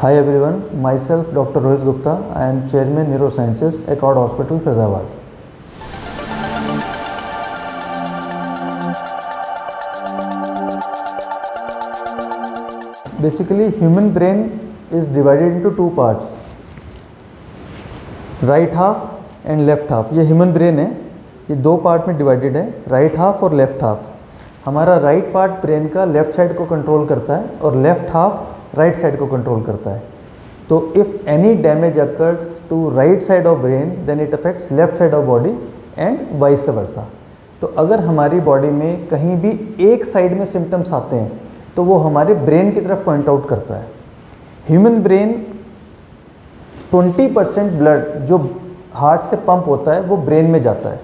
Hi everyone, myself Dr. Rohit Gupta. I am Chairman Neurosciences at Accord Hospital, Faizabad. Basically, human brain is divided into two parts, right half and left half. ये human brain है, ये दो part में divided है, right half और left half. हमारा right part brain का left side को कंट्रोल करता है और लेफ्ट हाफ राइट साइड को कंट्रोल करता है। तो if any damage occurs to right side of brain then it affects left side of body and vice versa. तो अगर हमारी बॉडी में कहीं भी एक साइड में सिम्टम्स आते हैं तो वो हमारे ब्रेन की तरफ पॉइंट आउट करता है। ह्यूमन ब्रेन 20% ब्लड जो हार्ट से पंप होता है वो ब्रेन में जाता है।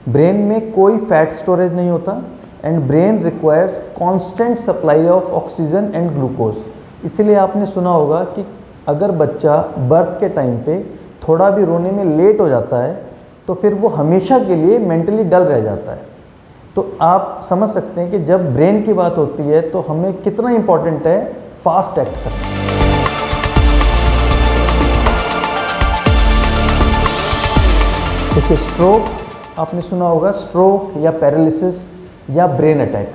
ब्रेन में कोई फैट स्टोरेज नहीं होता and brain requires constant supply of oxygen and glucose. इसीलिए आपने सुना होगा कि अगर बच्चा बर्थ के टाइम पे थोड़ा भी रोने में लेट हो जाता है तो फिर वो हमेशा के लिए मेंटली डल रह जाता है। तो आप समझ सकते हैं कि जब ब्रेन की बात होती है तो हमें कितना इम्पॉर्टेंट है फास्ट एक्ट करना। देखिए, स्ट्रोक आपने सुना होगा, स्ट्रोक या पैरालिसिस या ब्रेन अटैक।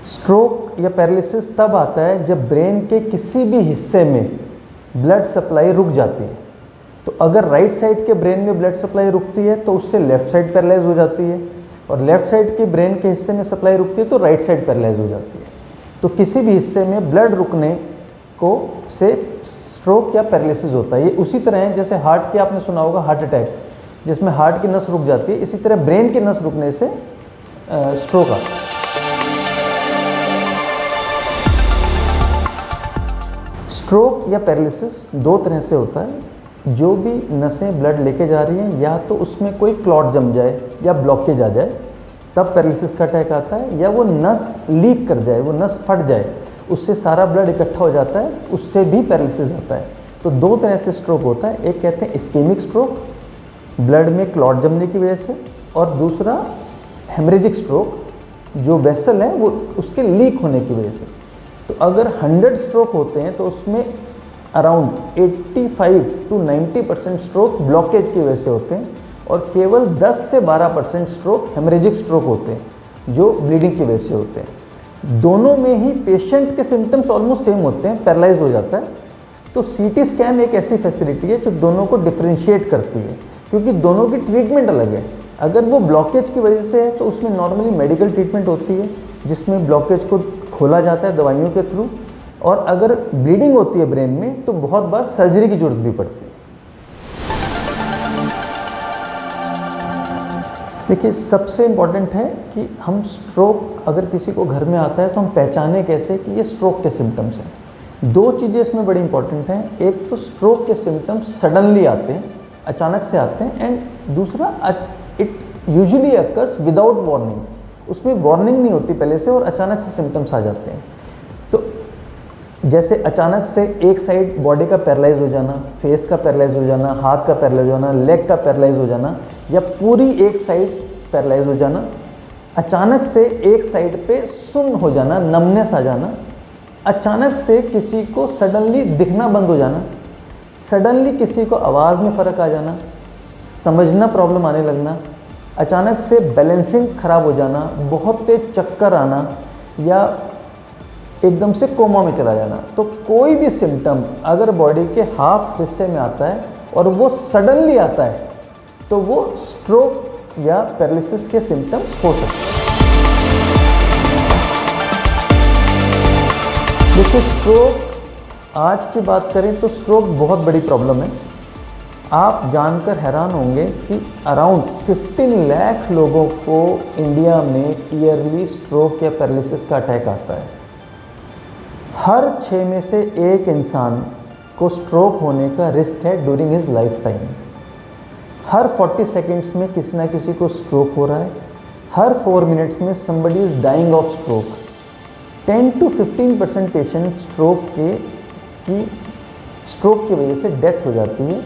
स्ट्रोक या पैरालिसिस तब आता है जब ब्रेन के किसी भी हिस्से में ब्लड सप्लाई रुक जाती है। तो अगर राइट साइड के ब्रेन में ब्लड सप्लाई रुकती है तो उससे लेफ्ट साइड पैरालाइज हो जाती है, और लेफ्ट साइड के ब्रेन के हिस्से में सप्लाई रुकती है तो राइट साइड पैरालाइज हो जाती है। तो किसी भी हिस्से में ब्लड रुकने को से स्ट्रोक या पैरालिसिस होता है। ये उसी तरह है जैसे हार्ट की आपने सुना होगा हार्ट अटैक, जिसमें हार्ट की नस रुक जाती है, इसी तरह ब्रेन की नस रुकने से स्ट्रोक आता है। स्ट्रोक या पैरालिसिस दो तरह से होता है। जो भी नसें ब्लड लेके जा रही हैं या तो उसमें कोई क्लॉट जम जाए या ब्लॉकेज आ जाए तब पैरालिसिस का अटैक आता है, या वो नस लीक कर जाए, वो नस फट जाए, उससे सारा ब्लड इकट्ठा हो जाता है, उससे भी पैरालिसिस आता है। तो दो तरह से स्ट्रोक होता है, एक कहते हैं इस्केमिक स्ट्रोक ब्लड में क्लॉट जमने की वजह से, और दूसरा हेमरेजिक स्ट्रोक जो वेसल है वो उसके लीक होने की वजह से। तो अगर 100 स्ट्रोक होते हैं तो उसमें अराउंड 85 to 90% स्ट्रोक ब्लॉकेज की वजह से होते हैं, और केवल 10 से 12% स्ट्रोक हेमरेजिक स्ट्रोक होते हैं जो ब्लीडिंग की वजह से होते हैं। दोनों में ही पेशेंट के सिम्टम्स ऑलमोस्ट सेम होते हैं, पैरालाइज हो जाता है। तो सीटी स्कैन एक ऐसी फैसिलिटी है जो दोनों को डिफ्रेंशिएट करती है, क्योंकि दोनों की ट्रीटमेंट अलग है। अगर वो ब्लॉकेज की वजह से है तो उसमें नॉर्मली मेडिकल ट्रीटमेंट होती है जिसमें ब्लॉकेज को खोला जाता है दवाइयों के थ्रू, और अगर ब्लीडिंग होती है ब्रेन में तो बहुत बार सर्जरी की जरूरत भी पड़ती है। देखिए, सबसे इम्पॉर्टेंट है कि हम स्ट्रोक अगर किसी को घर में आता है तो हम पहचाने कैसे कि ये स्ट्रोक के सिम्टम्स हैं। दो चीज़ें इसमें बड़ी इंपॉर्टेंट हैं। एक तो स्ट्रोक के सिम्टम्स सडनली आते हैं, अचानक से आते हैं, एंड दूसरा it usually occurs without warning. उसमें वार्निंग नहीं होती पहले से और अचानक से सिम्टम्स आ जाते हैं। तो जैसे अचानक से एक साइड बॉडी का पैरालाइज हो जाना, फेस का पैरालाइज हो जाना, हाथ का पैरालाइज हो जाना, लेग का पैरालाइज हो जाना, या पूरी एक साइड पैरालाइज हो जाना, अचानक से एक साइड पे सुन्न हो जाना, नमनेस आ जाना, अचानक से किसी को सडनली दिखना बंद हो जाना, सडनली किसी को आवाज़ में फ़र्क आ जाना, समझना प्रॉब्लम आने लगना, अचानक से बैलेंसिंग ख़राब हो जाना, बहुत तेज चक्कर आना, या एकदम से कोमा में चला जाना। तो कोई भी सिम्टम अगर बॉडी के हाफ हिस्से में आता है और वो सडनली आता है तो वो स्ट्रोक या पैरालिसिस के सिम्टम्स हो सकते हैं। देखिए, स्ट्रोक आज की बात करें तो स्ट्रोक बहुत बड़ी प्रॉब्लम है। आप जानकर हैरान होंगे कि अराउंड 15 लाख लोगों को इंडिया में ईयरली स्ट्रोक या पैरालिसिस का अटैक आता है। हर 6 में से एक इंसान को स्ट्रोक होने का रिस्क है ड्यूरिंग हिज लाइफ टाइम। हर 40 सेकेंड्स में किसी ना किसी को स्ट्रोक हो रहा है। हर 4 मिनट्स में somebody is dying of stroke. 10 to 15% patient stroke की वजह से डेथ हो जाती है,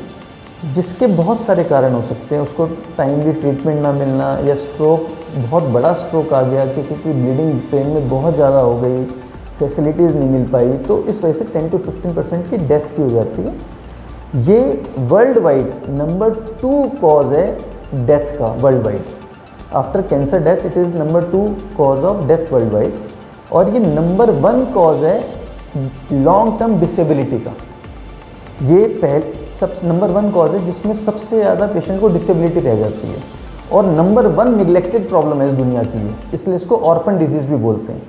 जिसके बहुत सारे कारण हो सकते हैं। उसको टाइमली ट्रीटमेंट ना मिलना, या स्ट्रोक बहुत बड़ा स्ट्रोक आ गया, किसी की ब्लीडिंग ब्रेन में बहुत ज़्यादा हो गई, फैसिलिटीज़ नहीं मिल पाई, तो इस वजह से 10 to 15% की डेथ भी हो जाती है। ये वर्ल्ड वाइड नंबर 2 कॉज है डेथ का world wide. After cancer death it is number 2 cause of death world wide. और ये नंबर 1 कॉज है लॉन्ग टर्म डिसेबिलिटी का। ये नंबर 1 कॉज है जिसमें सबसे ज़्यादा पेशेंट को डिसेबिलिटी रह जाती है, और नंबर 1 निगलेक्टेड प्रॉब्लम है इस दुनिया की ये, इसलिए इसको ऑर्फन डिजीज़ भी बोलते हैं।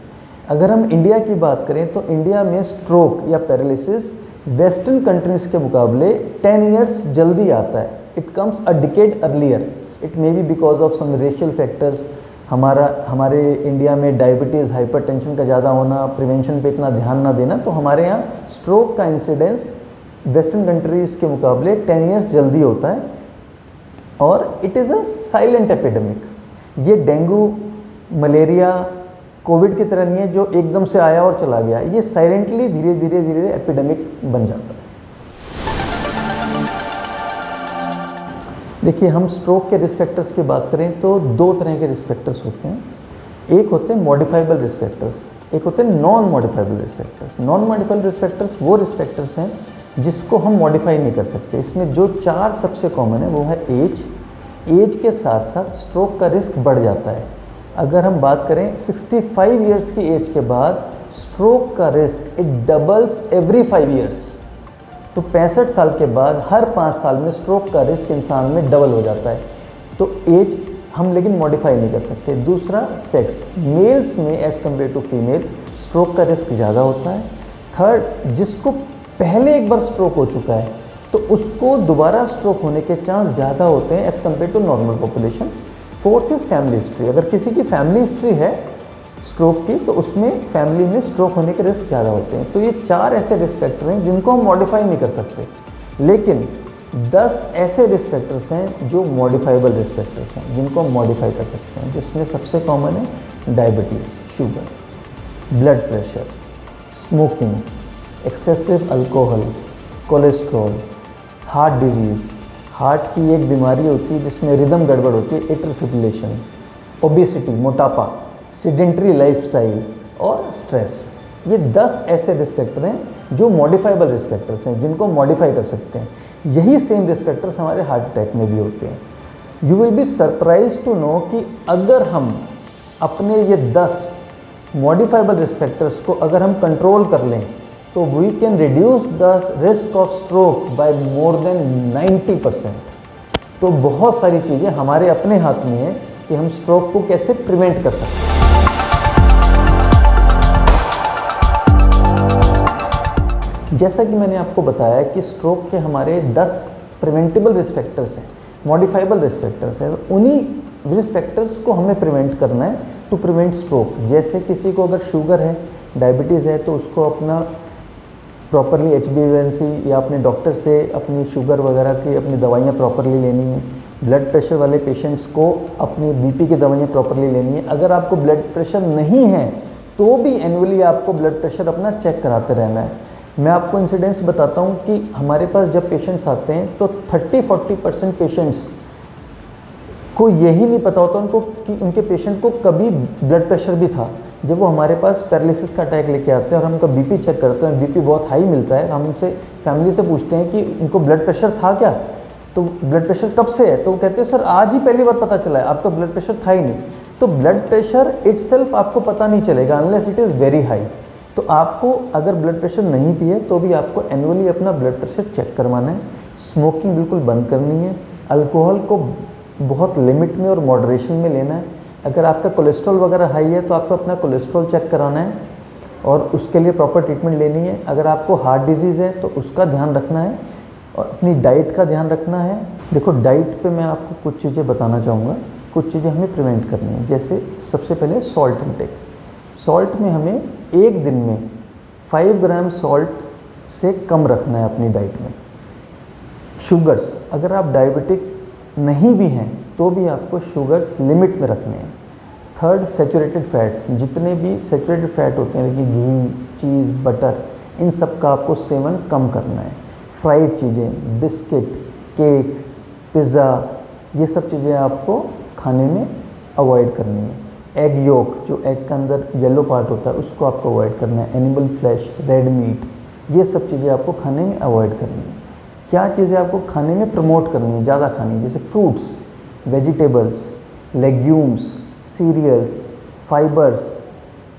अगर हम इंडिया की बात करें तो इंडिया में स्ट्रोक या पैरालिसिस वेस्टर्न कंट्रीज़ के मुकाबले 10 ईयर्स जल्दी आता है। It comes a decade earlier. It may be because of some racial factors. हमारे इंडिया में डायबिटीज़, हाइपरटेंशन का ज़्यादा होना, प्रिवेंशन पे इतना ध्यान ना देना, तो हमारे यहाँ स्ट्रोक का इंसिडेंस वेस्टर्न कंट्रीज़ के मुकाबले 10 ईयर्स जल्दी होता है। और it is a silent epidemic. ये डेंगू, मलेरिया, कोविड की तरह नहीं है जो एकदम से आया और चला गया। ये साइलेंटली धीरे धीरे एपिडेमिक बन जाता है। देखिए, हम स्ट्रोक के रिस्क फैक्टर्स की बात करें तो 2 तरह के रिस्क फैक्टर्स होते हैं। एक होते हैं मॉडिफाइबल रिस्क फैक्टर्स, एक होते हैं non modifiable risk factors. Non modifiable risk factors वो रिस्क फैक्टर्स हैं जिसको हम मॉडिफाई नहीं कर सकते। इसमें जो 4 सबसे कॉमन है वो है एज के साथ साथ स्ट्रोक का रिस्क बढ़ जाता है। अगर हम बात करें 65 ईयर्स की एज के बाद स्ट्रोक का risk it doubles every 5 years. तो 65 साल के बाद हर 5 साल में स्ट्रोक का रिस्क इंसान में डबल हो जाता है। तो एज हम लेकिन मॉडिफाई नहीं कर सकते। दूसरा, सेक्स। मेल्स में as compare to females stroke का रिस्क ज़्यादा होता है। थर्ड, जिसको पहले एक बार स्ट्रोक हो चुका है तो उसको दोबारा स्ट्रोक होने के चांस ज़्यादा होते हैं as compare to normal population. Fourth is family history. अगर किसी की फैमिली हिस्ट्री है स्ट्रोक की तो उसमें फैमिली में स्ट्रोक होने के रिस्क ज़्यादा होते हैं। तो ये 4 ऐसे रिस्क फैक्टर हैं जिनको हम मॉडिफाई नहीं कर सकते, लेकिन 10 ऐसे रिस्क फैक्टर्स हैं जो मॉडिफाइबल रिस्क फैक्टर्स हैं जिनको हम मॉडिफाई कर सकते हैं, जिसमें सबसे कॉमन है diabetes, sugar, blood pressure, smoking, excessive alcohol, cholesterol, heart disease. Heart की एक बीमारी होती है जिसमें रिदम गड़बड़ होती है, एट्रियल फिब्रिलेशन, ओबेसिटी, मोटापा, सेडेंटरी लाइफस्टाइल और स्ट्रेस। ये 10 ऐसे रिस्क फैक्टर हैं जो मॉडिफाइबल रिस्क फैक्टर्स हैं जिनको मॉडिफाई कर सकते हैं। यही सेम रिस्क फैक्टर्स हमारे हार्ट अटैक में भी होते हैं। You will be surprise to know कि अगर हम अपने ये 10 मॉडिफाइबल रिस्क फैक्टर्स को अगर हम कंट्रोल कर लें तो we can reduce the risk of stroke by more than 90%। तो बहुत सारी चीज़ें हमारे अपने हाथ में है कि हम स्ट्रोक को कैसे प्रिवेंट कर सकते हैं। जैसा कि मैंने आपको बताया कि स्ट्रोक के हमारे 10 प्रिवेंटेबल रिस्क फैक्टर्स हैं, मॉडिफाइबल रिस्क फैक्टर्स हैं। उन्हीं रिस्क फैक्टर्स को हमें प्रिवेंट करना है टू प्रिवेंट स्ट्रोक। जैसे किसी को अगर शुगर है, डायबिटीज़ है, तो उसको अपना प्रॉपरली HbA1c या अपने डॉक्टर से अपनी शुगर वगैरह की अपनी दवाइयाँ प्रॉपरली लेनी है। ब्लड प्रेशर वाले पेशेंट्स को अपनी BP की दवाइयाँ प्रॉपरली लेनी है। अगर आपको ब्लड प्रेशर नहीं है तो भी एनुअली आपको ब्लड प्रेशर अपना चेक कराते रहना है। मैं आपको इंसिडेंस बताता हूँ कि हमारे पास जब पेशेंट्स आते हैं तो 30-40% पेशेंट्स को यही नहीं पता होता उनको कि उनके पेशेंट को कभी ब्लड प्रेशर भी था। जब वो हमारे पास पैरालिसिस का अटैक लेके आते हैं और हम उनका BP चेक करते हैं, BP बहुत हाई मिलता है, हम उनसे फैमिली से पूछते हैं कि उनको ब्लड प्रेशर था क्या, तो ब्लड प्रेशर कब से है, तो वो कहते हैं सर आज ही पहली बार पता चला है, आपका ब्लड प्रेशर था ही नहीं। तो ब्लड प्रेशर इटसेल्फ आपको पता नहीं चलेगा unless it is very high. तो आपको अगर ब्लड प्रेशर नहीं भी है तो भी आपको एनुअली अपना ब्लड प्रेशर चेक करवाना है। स्मोकिंग बिल्कुल बंद करनी है। अल्कोहल को बहुत लिमिट में और मॉडरेशन में लेना है। अगर आपका कोलेस्ट्रॉल वगैरह हाई है तो आपको अपना कोलेस्ट्रॉल चेक कराना है और उसके लिए प्रॉपर ट्रीटमेंट लेनी है। अगर आपको हार्ट डिजीज़ है तो उसका ध्यान रखना है और अपनी डाइट का ध्यान रखना है। देखो, डाइट पे मैं आपको कुछ चीज़ें बताना चाहूँगा, कुछ चीज़ें हमें प्रिवेंट करनी है। जैसे सबसे पहले सॉल्ट इंटेक। सॉल्ट में हमें एक दिन में 5 ग्राम सॉल्ट से कम रखना है अपनी डाइट में। शुगर्स, अगर आप डायबिटिक नहीं भी हैं तो भी आपको शुगर्स लिमिट में रखने हैं। थर्ड, सैचुरेटेड फैट्स, जितने भी सैचुरेटेड फैट होते हैं, घी, चीज़, बटर, इन सब का आपको सेवन कम करना है। फ्राइड चीज़ें, बिस्किट, केक, पिज़्ज़ा, ये सब चीज़ें आपको खाने में अवॉइड करनी है। एग योक, जो एग के अंदर येलो पार्ट होता है, उसको आपको अवॉइड करना है। एनिमल फ्लैश, रेड मीट, ये सब चीज़ें आपको खाने में अवॉइड करनी है। क्या चीज़ें आपको खाने में प्रमोट करनी है, ज़्यादा खानी है, जैसे fruits, vegetables, legumes, cereals, fibres,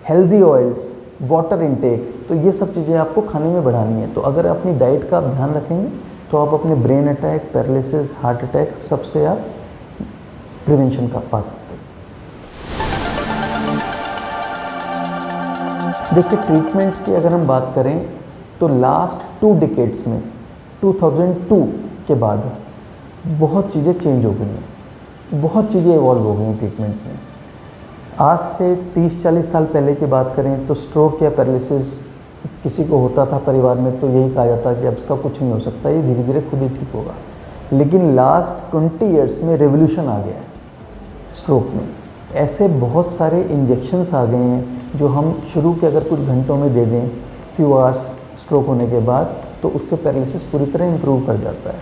healthy oils, water intake, तो ये सब चीज़ें आपको खाने में बढ़ानी है। तो अगर अपनी डाइट का आप ध्यान रखेंगे तो आप अपने brain attack, paralysis, heart attack सबसे आप प्रिवेंशन का पा सकते हैं। देखिए, ट्रीटमेंट की अगर हम बात करें तो लास्ट 2 डिकेड्स में 2002 के बाद बहुत चीज़ें चेंज हो गई हैं, बहुत चीज़ें इवॉल्व हो गई हैं ट्रीटमेंट में। आज से 30-40 साल पहले की बात करें तो स्ट्रोक या पैरालिसिस किसी को होता था परिवार में तो यही कहा जाता कि अब इसका कुछ नहीं हो सकता, ये धीरे धीरे खुद ही ठीक होगा। लेकिन लास्ट 20 ईयर्स में रेवोल्यूशन आ गया है स्ट्रोक में। ऐसे बहुत सारे इंजेक्शंस आ गए हैं जो हम शुरू के अगर कुछ घंटों में दे दें, फ्यू आवर्स स्ट्रोक होने के बाद, तो उससे पैरालिसिस पूरी तरह इम्प्रूव कर जाता है।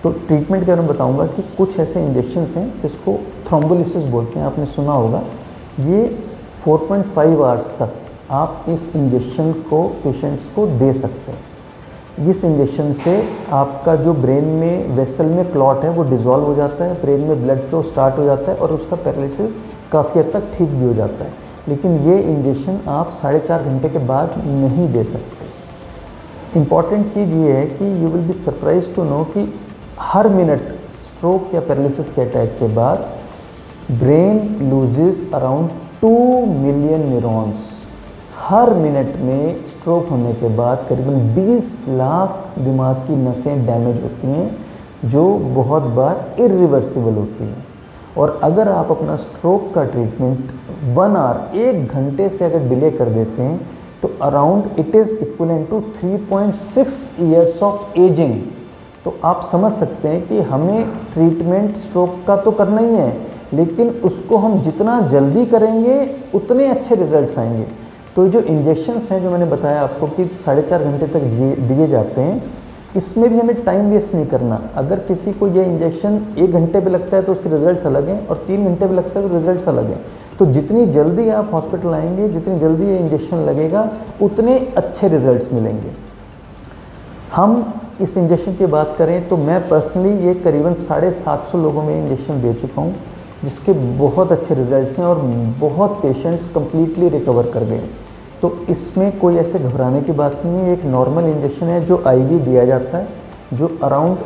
तो ट्रीटमेंट के बारे में बताऊंगा कि कुछ ऐसे इंजेक्शंस हैं जिसको थ्रोम्बोलिसिस बोलते हैं, आपने सुना होगा। ये 4.5 आवर्स तक आप इस इंजेक्शन को पेशेंट्स को दे सकते हैं। इस इंजेक्शन से आपका जो ब्रेन में वेसल में क्लॉट है वो डिज़ोल्व हो जाता है, ब्रेन में ब्लड फ्लो स्टार्ट हो जाता है और उसका पैरालिसिस काफ़ी हद तक ठीक भी हो जाता है। लेकिन ये इंजेक्शन आप 4.5 घंटे के बाद नहीं दे सकते। इम्पॉर्टेंट चीज़ ये है कि you will be surprise to know कि हर मिनट स्ट्रोक या पैरालिसिस के अटैक के बाद brain loses around 2 million neurons. हर मिनट में स्ट्रोक होने के बाद करीबन 20 लाख दिमाग की नसें डैमेज होती हैं जो बहुत बार इरिवर्सिबल होती हैं। और अगर आप अपना स्ट्रोक का ट्रीटमेंट 1 आवर, 1 घंटे से अगर डिले कर देते हैं तो around it is equivalent to 3.6 years of ageing. तो आप समझ सकते हैं कि हमें ट्रीटमेंट स्ट्रोक का तो करना ही है, लेकिन उसको हम जितना जल्दी करेंगे उतने अच्छे रिजल्ट्स आएंगे। तो जो इंजेक्शंस हैं जो मैंने बताया आपको कि 4.5 घंटे तक दिए जाते हैं, इसमें भी हमें टाइम वेस्ट नहीं करना। अगर किसी को ये इंजेक्शन 1 घंटे पे लगता है तो उसके रिजल्ट्स अलग हैं, और 3 घंटे पे लगता है तो रिजल्ट्स अलग हैं। तो जितनी जल्दी आप हॉस्पिटल आएंगे, जितनी जल्दी ये इंजेक्शन लगेगा, उतने अच्छे रिजल्ट्स मिलेंगे। हम इस इंजेक्शन की बात करें तो मैं पर्सनली ये करीबन 750 लोगों में इंजेक्शन दे चुका हूँ, जिसके बहुत अच्छे रिजल्ट्स हैं और बहुत पेशेंट्स कम्प्लीटली रिकवर कर गए। तो इसमें कोई ऐसे घबराने की बात नहीं है। एक नॉर्मल इंजेक्शन है जो आईवी दिया जाता है, जो अराउंड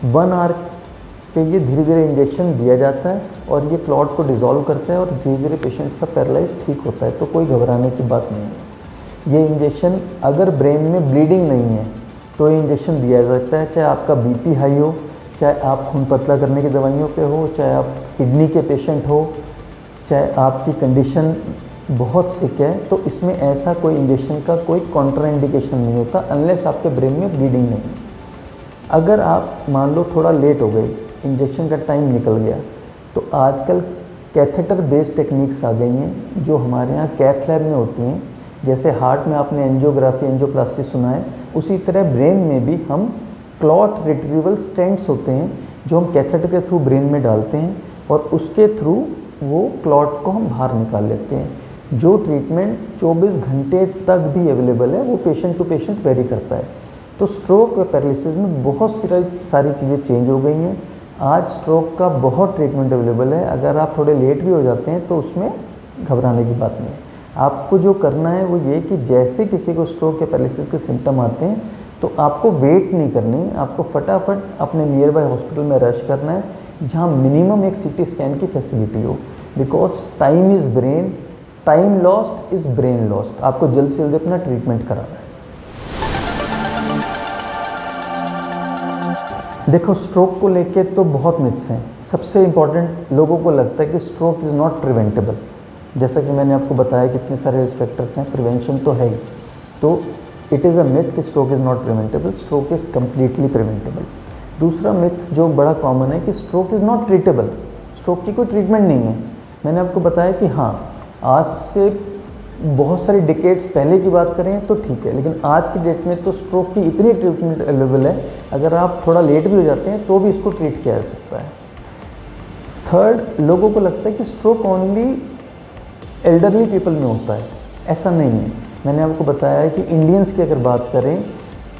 1 आवर पे ये धीरे धीरे इंजेक्शन दिया जाता है और ये क्लॉट को डिज़ोल्व करता है और धीरे धीरे पेशेंट्स का पैरालाइज ठीक होता है। तो कोई घबराने की बात नहीं है। ये इंजेक्शन अगर ब्रेन में ब्लीडिंग नहीं है तो ये इंजेक्शन दिया जाता है, चाहे आपका बीपी हाई हो, चाहे आप खून पतला करने की दवाइयों पे हो, चाहे आप किडनी के पेशेंट हो, चाहे आपकी कंडीशन बहुत सिक है। तो इसमें ऐसा कोई इंजेक्शन का कोई कॉन्ट्राइंडिकेशन नहीं होता अनलेस आपके ब्रेन में ब्लीडिंग नहीं है। अगर आप मान लो थोड़ा लेट हो गए, इंजेक्शन का टाइम निकल गया, तो आजकल कैथेटर बेस्ड टेक्निक्स आ गई हैं जो हमारे यहाँ कैथ लैब में होती हैं। जैसे हार्ट में आपने एंजियोग्राफी, एंजियोप्लास्टी सुना है, उसी तरह ब्रेन में भी हम क्लॉट रिट्रीवल स्टेंट्स होते हैं जो हम कैथेटर के थ्रू ब्रेन में डालते हैं और उसके थ्रू वो क्लॉट को हम बाहर निकाल लेते हैं। जो ट्रीटमेंट 24 घंटे तक भी अवेलेबल है वो पेशेंट टू पेशेंट वेरी करता है। तो स्ट्रोक और पैरालिसिस में बहुत सारी चीज़ें चेंज हो गई हैं। आज स्ट्रोक का बहुत ट्रीटमेंट अवेलेबल है। अगर आप थोड़े लेट भी हो जाते हैं तो उसमें घबराने की बात नहीं है। आपको जो करना है वो ये कि जैसे किसी को स्ट्रोक या पैरालिसिस के सिम्टम आते हैं तो आपको वेट नहीं करनी, आपको फटाफट अपने नियर बाय हॉस्पिटल में रश करना है जहाँ मिनिमम एक सीटी स्कैन की फैसिलिटी हो। Because time is brain, time lost is brain lost. आपको जल्द से जल्द अपना ट्रीटमेंट कराना है। देखो, स्ट्रोक को लेके तो बहुत मिथ्स हैं। सबसे इम्पॉर्टेंट, लोगों को लगता है कि स्ट्रोक इज़ नॉट प्रिवेंटेबल। जैसा कि मैंने आपको बताया कितने सारे रिस्क फैक्टर्स हैं, प्रिवेंशन तो है ही। तो इट इज़ अ मिथ कि stroke is not preventable. Stroke is completely preventable. दूसरा मिथ जो बड़ा कॉमन है कि stroke is not treatable, stroke की कोई ट्रीटमेंट नहीं है। मैंने आपको बताया कि हाँ, आज से बहुत सारी डिकेड्स पहले की बात करें तो ठीक है, लेकिन आज की डेट में तो स्ट्रोक की इतनी ट्रीटमेंट अवेलेबल है, अगर आप थोड़ा लेट भी हो जाते हैं तो भी इसको ट्रीट किया जा सकता है। थर्ड, लोगों को लगता है कि स्ट्रोक ओनली एल्डरली पीपल में होता है, ऐसा नहीं है। मैंने आपको बताया है कि इंडियंस की अगर बात करें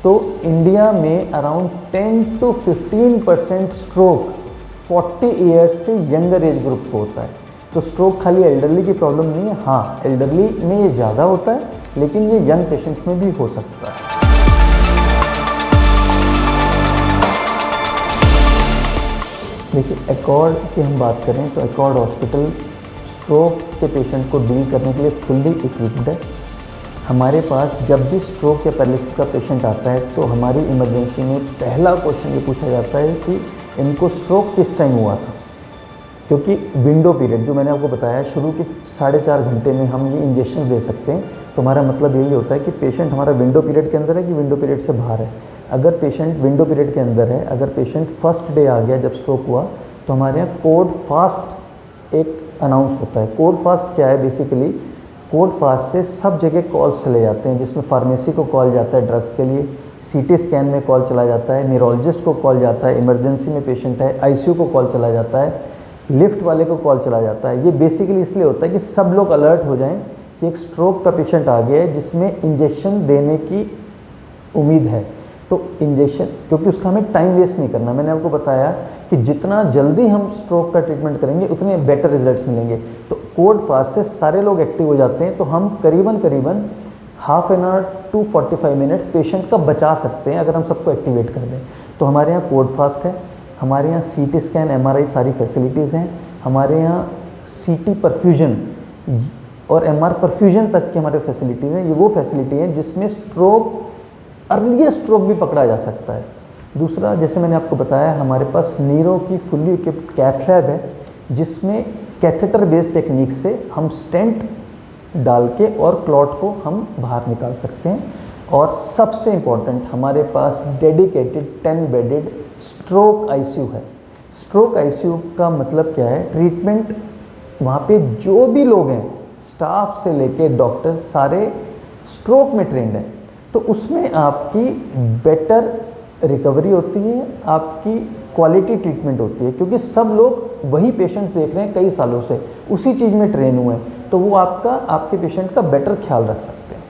तो इंडिया में अराउंड 10 to 15% स्ट्रोक 40 ईयर्स से यंगर एज ग्रुप को होता है। तो स्ट्रोक खाली एल्डरली की प्रॉब्लम नहीं है, हाँ एल्डरली में ये ज़्यादा होता है, लेकिन ये यंग पेशेंट्स में भी हो सकता है। देखिए, एकॉर्ड की हम बात करें तो एकॉर्ड हॉस्पिटल स्ट्रोक के पेशेंट को डील करने के लिए फुल्ली इक्विप्ड है। हमारे पास जब भी स्ट्रोक या पैरालिसिस का पेशेंट आता है तो हमारी इमरजेंसी में पहला क्वेश्चन ये पूछा जाता है कि इनको स्ट्रोक किस टाइम हुआ था, क्योंकि विंडो पीरियड जो मैंने आपको बताया शुरू के 4.5 घंटे में हम ये इंजेक्शन दे सकते हैं। तो हमारा मतलब यही होता है कि पेशेंट हमारा विंडो पीरियड के अंदर है कि विंडो पीरियड से बाहर है। अगर पेशेंट विंडो पीरियड के अंदर है, अगर पेशेंट फर्स्ट डे आ गया जब स्ट्रोक हुआ, तो हमारे यहाँ कोड फास्ट एक अनाउंस होता है। कोड फास्ट क्या है? बेसिकली कोड फास्ट से सब जगह कॉल्स चले जाते हैं, जिसमें फार्मेसी को कॉल जाता है ड्रग्स के लिए, सीटी स्कैन में कॉल चला जाता है, न्यूरोलॉजिस्ट को कॉल जाता है, इमरजेंसी में पेशेंट है आईसीयू को कॉल चला जाता है, लिफ्ट वाले को कॉल चला जाता है। ये बेसिकली इसलिए होता है कि सब लोग अलर्ट हो जाएं कि एक स्ट्रोक का पेशेंट आ गया है जिसमें इंजेक्शन देने की उम्मीद है। तो इंजेक्शन, क्योंकि उसका हमें टाइम वेस्ट नहीं करना। मैंने आपको बताया कि जितना जल्दी हम स्ट्रोक का ट्रीटमेंट करेंगे उतने बेटर रिजल्ट्स मिलेंगे। तो कोड फास्ट से सारे लोग एक्टिव हो जाते हैं, तो हम करीबन half an hour to 45 minutes patient का बचा सकते हैं अगर हम सबको एक्टिवेट कर दें। तो हमारे यहाँ कोड फास्ट है, हमारे यहाँ सीटी स्कैन एमआरआई सारी फैसिलिटीज़ हैं, हमारे यहाँ सीटी परफ्यूजन और एमआर परफ्यूजन तक की हमारे फैसिलिटीज़ हैं। ये वो फैसिलिटी है जिसमें स्ट्रोक अर्लीस्ट स्ट्रोक भी पकड़ा जा सकता है। दूसरा, जैसे मैंने आपको बताया, हमारे पास नीरो की फुल्ली इक्विप्ड कैथ लैब है, जिसमें कैथेटर बेस्ड टेक्निक से हम स्टेंट डाल के और क्लॉट को हम बाहर निकाल सकते हैं। और सबसे इम्पॉर्टेंट, हमारे पास डेडिकेटेड 10 बेडेड स्ट्रोक आईसीयू है। स्ट्रोक आईसीयू का मतलब क्या है? ट्रीटमेंट वहाँ पे जो भी लोग हैं, स्टाफ से लेके डॉक्टर, सारे स्ट्रोक में ट्रेंड हैं। तो उसमें आपकी बेटर रिकवरी होती है, आपकी क्वालिटी ट्रीटमेंट होती है, क्योंकि सब लोग वही पेशेंट देख रहे हैं कई सालों से, उसी चीज़ में ट्रेन हुए हैं, तो वो आपके पेशेंट का बेटर ख्याल रख सकते हैं।